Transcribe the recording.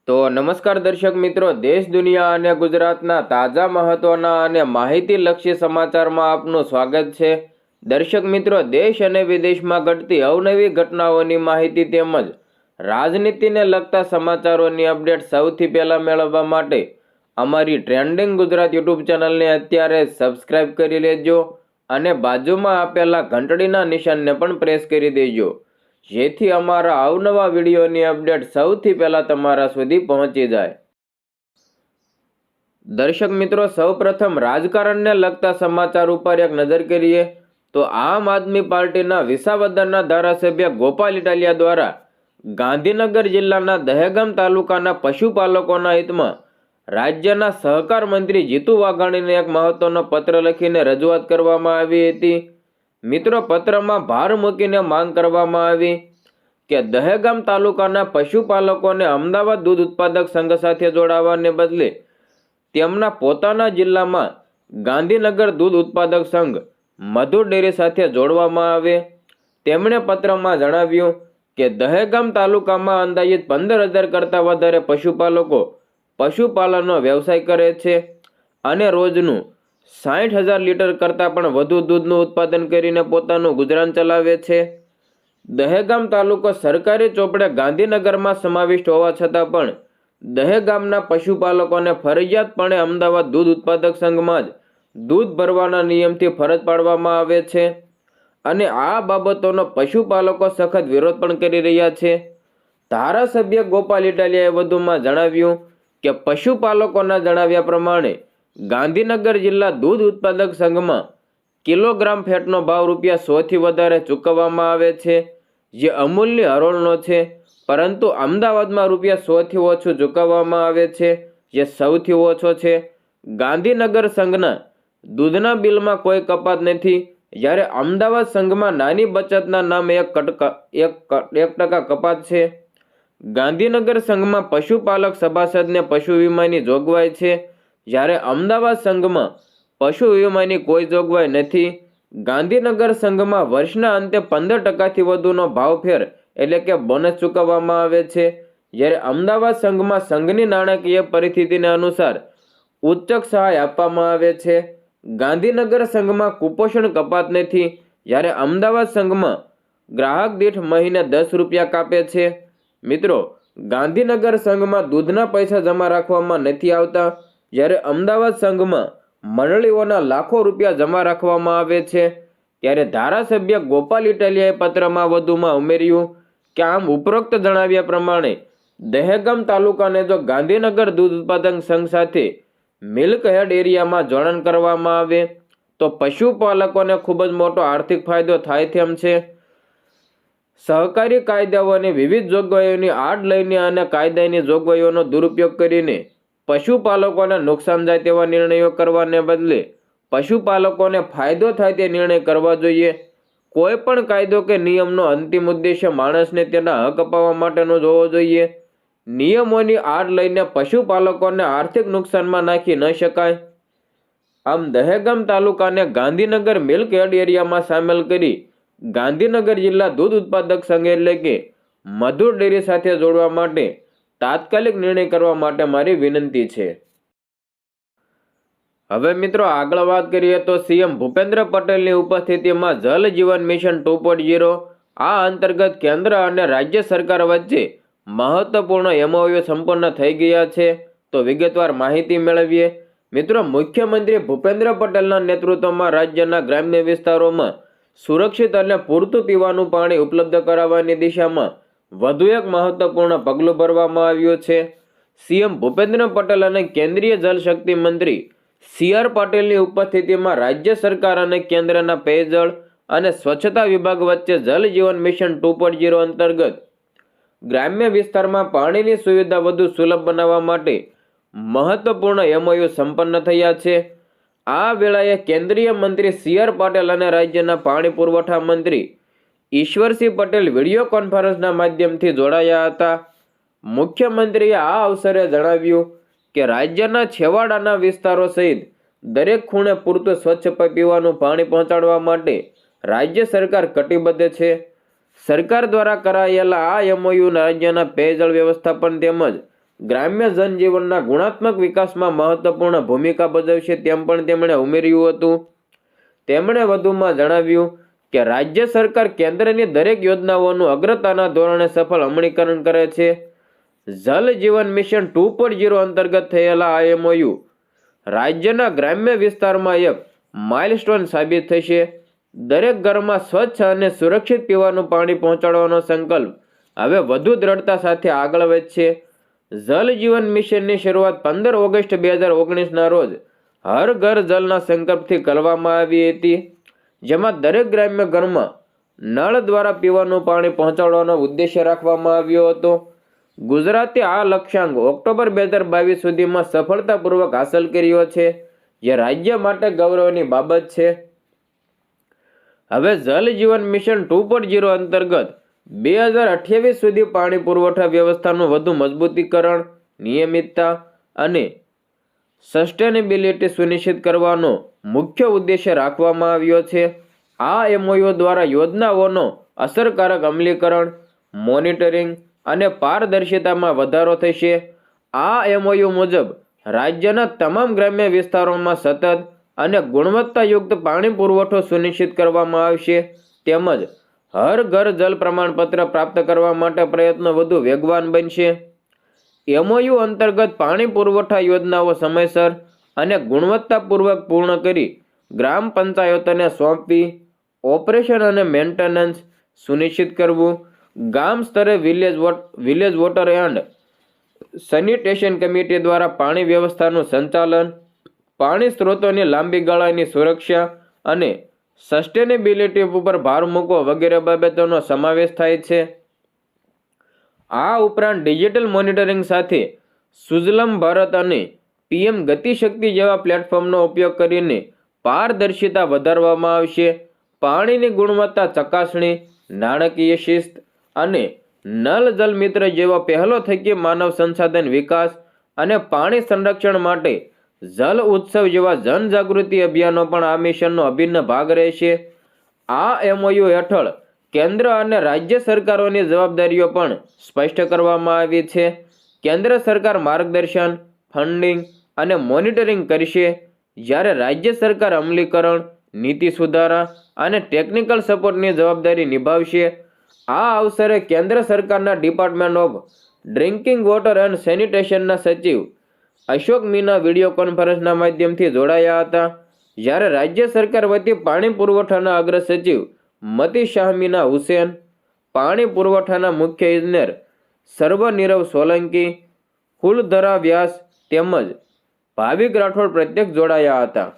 તો નમસ્કાર દર્શક મિત્રો, દેશ દુનિયા અને ગુજરાતના તાજા મહત્વના અને માહિતીલક્ષી સમાચારમાં આપનું સ્વાગત છે. દર્શક મિત્રો, દેશ અને વિદેશમાં ઘટતી અવનવી ઘટનાઓની માહિતી તેમજ રાજનીતિને લગતા સમાચારોની અપડેટ સૌથી પહેલા મેળવવા માટે અમારી ટ્રેન્ડિંગ ગુજરાત યુટ્યુબ ચેનલને અત્યારે સબસ્ક્રાઇબ કરી લેજો અને બાજુમાં આપેલા ઘંટડીના નિશાનને પણ પ્રેસ કરી દેજો, જેથી અમારા અવનવા વિડીયોની અપડેટ સૌથી પહેલા તમારા સુધી પહોંચી જાય. દર્શક મિત્રો, સૌપ્રથમ રાજકારણને લગતા સમાચાર ઉપર એક નજર કરીએ તો આમ આદમી પાર્ટીના વિસાવદરના ધારાસભ્ય ગોપાલ ઇટાલિયા દ્વારા ગાંધીનગર જિલ્લાના દહેગામ તાલુકાના પશુપાલકોના હિતમાં રાજ્યના સહકાર મંત્રી જીતુ વાઘાણીને એક મહત્વનો પત્ર લખીને રજૂઆત કરવામાં આવી હતી. મિત્રો, પત્રમાં ભાર મૂકીને માંગ કરવામાં આવી કે દહેગામ તાલુકાના પશુપાલકોને અમદાવાદ દૂધ ઉત્પાદક સંઘ સાથે જોડાવાને બદલે તેમના પોતાના જિલ્લામાં ગાંધીનગર દૂધ ઉત્પાદક સંઘ મધુર ડેરી સાથે જોડવામાં આવે. તેમણે પત્રમાં જણાવ્યું કે દહેગામ તાલુકામાં અંદાજિત 15,000 કરતાં વધારે પશુપાલકો પશુપાલનનો વ્યવસાય કરે છે અને રોજનું 60,000 લીટર કરતાં પણ વધુ દૂધનું ઉત્પાદન કરીને પોતાનું ગુજરાન ચલાવે છે. દહેગામ તાલુકો સરકારી ચોપડે ગાંધીનગરમાં સમાવિષ્ટ હોવા છતાં પણ દહેગામના પશુપાલકોને ફરજિયાતપણે અમદાવાદ દૂધ ઉત્પાદક સંઘમાં જ દૂધ ભરવાના નિયમથી ફરજ પાડવામાં આવે છે અને આ બાબતોનો પશુપાલકો સખત વિરોધ પણ કરી રહ્યા છે. ધારાસભ્ય ગોપાલ ઇટાલિયાએ વધુમાં જણાવ્યું કે પશુપાલકોના જણાવ્યા પ્રમાણે ગાંધીનગર જિલ્લા દૂધ ઉત્પાદક સંઘમાં કિલોગ્રામ ફેટનો ભાવ ₹100 થી વધારે ચૂકવવામાં આવે છે, જે અમૂલની હરોળનો છે, પરંતુ અમદાવાદમાં ₹100 થી ઓછું ચૂકવવામાં આવે છે, જે સૌથી ઓછો છે. ગાંધીનગર સંઘના દૂધના બિલમાં કોઈ કપાત નથી, જ્યારે અમદાવાદ સંઘમાં નાની બચતના નામે 1% કપાત છે. ગાંધીનગર સંઘમાં પશુપાલક સભાસદને પશુ વીમાની જોગવાઈ છે, જ્યારે અમદાવાદ સંઘમાં પશુ વીમાની કોઈ જોગવાઈ નથી. ગાંધીનગર સંઘમાં વર્ષના અંતે 15% થી વધુનો ભાવફેર એટલે કે બોનસ ચૂકવવામાં આવે છે, જ્યારે અમદાવાદ સંઘમાં સંઘની નાણાકીય પરિસ્થિતિને અનુસાર ઉચ્ચક સહાય આપવામાં આવે છે. ગાંધીનગર સંઘમાં કુપોષણ કપાત નથી, જ્યારે અમદાવાદ સંઘમાં ગ્રાહક દીઠ મહિને ₹10 કાપે છે. મિત્રો, ગાંધીનગર સંઘમાં દૂધના પૈસા જમા રાખવામાં નથી આવતા, જ્યારે અમદાવાદ સંઘમાં મંડળીઓના લાખો રૂપિયા જમા રાખવામાં આવે છે. ત્યારે ધારાસભ્ય ગોપાલ ઇટાલિયાએ પત્રમાં વધુમાં ઉમેર્યું કે આમ ઉપરોક્ત જણાવ્યા પ્રમાણે દહેગામ તાલુકાને જો ગાંધીનગર દૂધ ઉત્પાદક સંઘ સાથે મિલ્ક હેડ એરિયામાં જોડાણ કરવામાં આવે તો પશુપાલકોને ખૂબ જ મોટો આર્થિક ફાયદો થાય તેમ છે. સહકારી કાયદાઓની વિવિધ જોગવાઈઓની આડ લઈને અને કાયદાની જોગવાઈઓનો દુરુપયોગ કરીને પશુપાલકોને નુકસાન જાય તેવા નિર્ણયો કરવાને બદલે પશુપાલકોને ફાયદો થાય તે નિર્ણય કરવા જોઈએ. કોઈ પણ કાયદો કે નિયમનો અંતિમ ઉદ્દેશ્ય માણસને તેના હક અપાવવા માટેનો જ હોવો જોઈએ. નિયમોની આડ લઈને પશુપાલકોને આર્થિક નુકસાનમાં નાખી ન શકાય. આમ દહેગામ તાલુકાને ગાંધીનગર મિલ્ક હેડ એરિયામાં સામેલ કરી ગાંધીનગર જિલ્લા દૂધ ઉત્પાદક સંઘ એટલે કે મધુર ડેરી સાથે જોડવા માટે તાત્કાલિક નિર્ણય કરવા માટે મારી વિનંતી છે. હવે મિત્રો, આગળ વાત કરીએ તો સીએમ ભૂપેન્દ્ર પટેલની ઉપસ્થિતિમાં જલ જીવન મિશન 2.0 આ અંતર્ગત કેન્દ્ર અને રાજ્ય સરકાર વચ્ચે મહત્વપૂર્ણ MOU સંપન્ન થઈ ગયા છે. તો વિગતવાર માહિતી મેળવીએ. મિત્રો, મુખ્યમંત્રી ભૂપેન્દ્ર પટેલના નેતૃત્વમાં રાજ્યના ગ્રામ્ય વિસ્તારોમાં સુરક્ષિત અને પૂરતું પીવાનું પાણી ઉપલબ્ધ કરાવવાની દિશામાં વધુ એક મહત્વપૂર્ણ પગલું ભરવામાં આવ્યું છે. સીએમ ભૂપેન્દ્ર પટેલ અને કેન્દ્રીય જલશક્તિ મંત્રી CR પાટીલની ઉપસ્થિતિમાં રાજ્ય સરકાર અને કેન્દ્રના પેયજળ અને સ્વચ્છતા વિભાગ વચ્ચે જલ જીવન મિશન 2.0 અંતર્ગત ગ્રામ્ય વિસ્તારમાં પાણીની સુવિધા વધુ સુલભ બનાવવા માટે મહત્વપૂર્ણ MOU સંપન્ન થયા છે. આ વેળાએ કેન્દ્રીય મંત્રી CR પાટીલ અને રાજ્યના પાણી પુરવઠા મંત્રી ઈશ્વરસિંહ પટેલ વિડીયો કોન્ફરન્સના માધ્યમથી જોડાયા હતા. મુખ્યમંત્રીએ આ અવસરે જણાવ્યું કે રાજ્યના છેવાડાના વિસ્તારો સહિત દરેક ખૂણે પૂરતું સ્વચ્છ પીવાનું પાણી પહોંચાડવા માટે રાજ્ય સરકાર કટિબદ્ધ છે. સરકાર દ્વારા કરાયેલા આ MOU રાજ્યના પેયજળ વ્યવસ્થાપન તેમજ ગ્રામ્ય જનજીવનના ગુણાત્મક વિકાસમાં મહત્વપૂર્ણ ભૂમિકા ભજવશે તેમ પણ તેમણે ઉમેર્યું હતું. તેમણે વધુમાં જણાવ્યું કે રાજ્ય સરકાર કેન્દ્રની દરેક યોજનાઓનું અગ્રતાના ધોરણે સફળ અમલીકરણ કરે છે. જલ જીવન મિશન 2.0 અંતર્ગત થયેલા આ MOU રાજ્યના ગ્રામ્ય વિસ્તારમાં એક માઇલસ્ટોન સાબિત થશે. દરેક ઘરમાં સ્વચ્છ અને સુરક્ષિત પીવાનું પાણી પહોંચાડવાનો સંકલ્પ હવે વધુ દ્રઢતા સાથે આગળ વધશે. જલ જીવન મિશનની શરૂઆત 15 ઓગસ્ટ 2019ના રોજ હર ઘર જલના સંકલ્પથી કરવામાં આવી હતી, જેમાં દરેક ગ્રામ્ય ઘરમાં નળ દ્વારા પીવાનું પાણી પહોંચાડવાનો ઉદ્દેશ્ય રાખવામાં આવ્યો હતો. ગુજરાતે આ લક્ષ્યાંક ઓક્ટોબર 2022 સુધીમાં સફળતાપૂર્વક હાંસલ કર્યો છે, જે રાજ્ય માટે ગૌરવની બાબત છે. હવે જલ જીવન મિશન 2.0 અંતર્ગત 2028 સુધી પાણી પુરવઠા વ્યવસ્થાનું વધુ મજબૂતીકરણ, નિયમિતતા અને સસ્ટેનેબિલિટી સુનિશ્ચિત કરવાનો મુખ્ય ઉદ્દેશ્ય રાખવામાં આવ્યો છે. આ MOU દ્વારા યોજનાઓનો અસરકારક અમલીકરણ, મોનિટરિંગ અને પારદર્શિતામાં વધારો થશે. આ MOU મુજબ રાજ્યના તમામ ગ્રામ્ય વિસ્તારોમાં સતત અને ગુણવત્તાયુક્ત પાણી પુરવઠો સુનિશ્ચિત કરવામાં આવશે, તેમજ હર ઘર જલ પ્રમાણપત્ર પ્રાપ્ત કરવા માટે પ્રયત્નો વધુ વેગવાન બનશે. MOU અંતર્ગત પાણી પુરવઠા યોજનાઓ સમયસર અને ગુણવત્તાપૂર્વક પૂર્ણ કરી ગ્રામ પંચાયતોને સોંપવી, ઓપરેશન અને મેન્ટેનન્સ સુનિશ્ચિત કરવું, ગામ સ્તરે village water and sanitation committee દ્વારા પાણી વ્યવસ્થાનું સંચાલન, પાણી સ્ત્રોતોની લાંબી ગાળાની સુરક્ષા અને સસ્ટેનેબિલિટી ઉપર ભાર મૂકવો વગેરે બાબતોનો સમાવેશ થાય છે. આ ઉપરાંત ડિજિટલ મોનિટરિંગ સાથે સુજલમ ભારત અને PM ગતિશક્તિ જેવા પ્લેટફોર્મનો ઉપયોગ કરીને પારદર્શિતા વધારવામાં આવશે. પાણીની ગુણવત્તા ચકાસણી, નાણાકીય શિસ્ત અને નલ જલ મિત્ર જેવા પહેલો થકી માનવ સંસાધન વિકાસ અને પાણી સંરક્ષણ માટે જલ ઉત્સવ જેવા જનજાગૃતિ અભિયાનો પણ આ મિશનનો અભિન્ન ભાગ રહેશે. આ MOU હેઠળ કેન્દ્ર અને રાજ્ય સરકારોની જવાબદારીઓ પણ સ્પષ્ટ કરવામાં આવી છે. કેન્દ્ર સરકાર માર્ગદર્શન, ફંડિંગ અને મોનિટરિંગ કરશે, જ્યારે રાજ્ય સરકાર અમલીકરણ, નીતિ સુધારા અને ટેકનિકલ સપોર્ટની જવાબદારી નિભાવશે. આ અવસરે કેન્દ્ર સરકારના department of drinking water and સેનિટેશનના સચિવ અશોક મીના વિડીયો કોન્ફરન્સના માધ્યમથી જોડાયા હતા, જ્યારે રાજ્ય સરકાર વતી પાણી પુરવઠાના અગ્ર સચિવ મતી શાહમીના હુસેન, પાણી પુરવઠાના મુખ્ય ઇજનેર સર્વનીરવ સોલંકી, ફૂલધરા વ્યાસ તેમજ ભાવિક રાઠોડ પ્રત્યક્ષ જોડાયા હતા.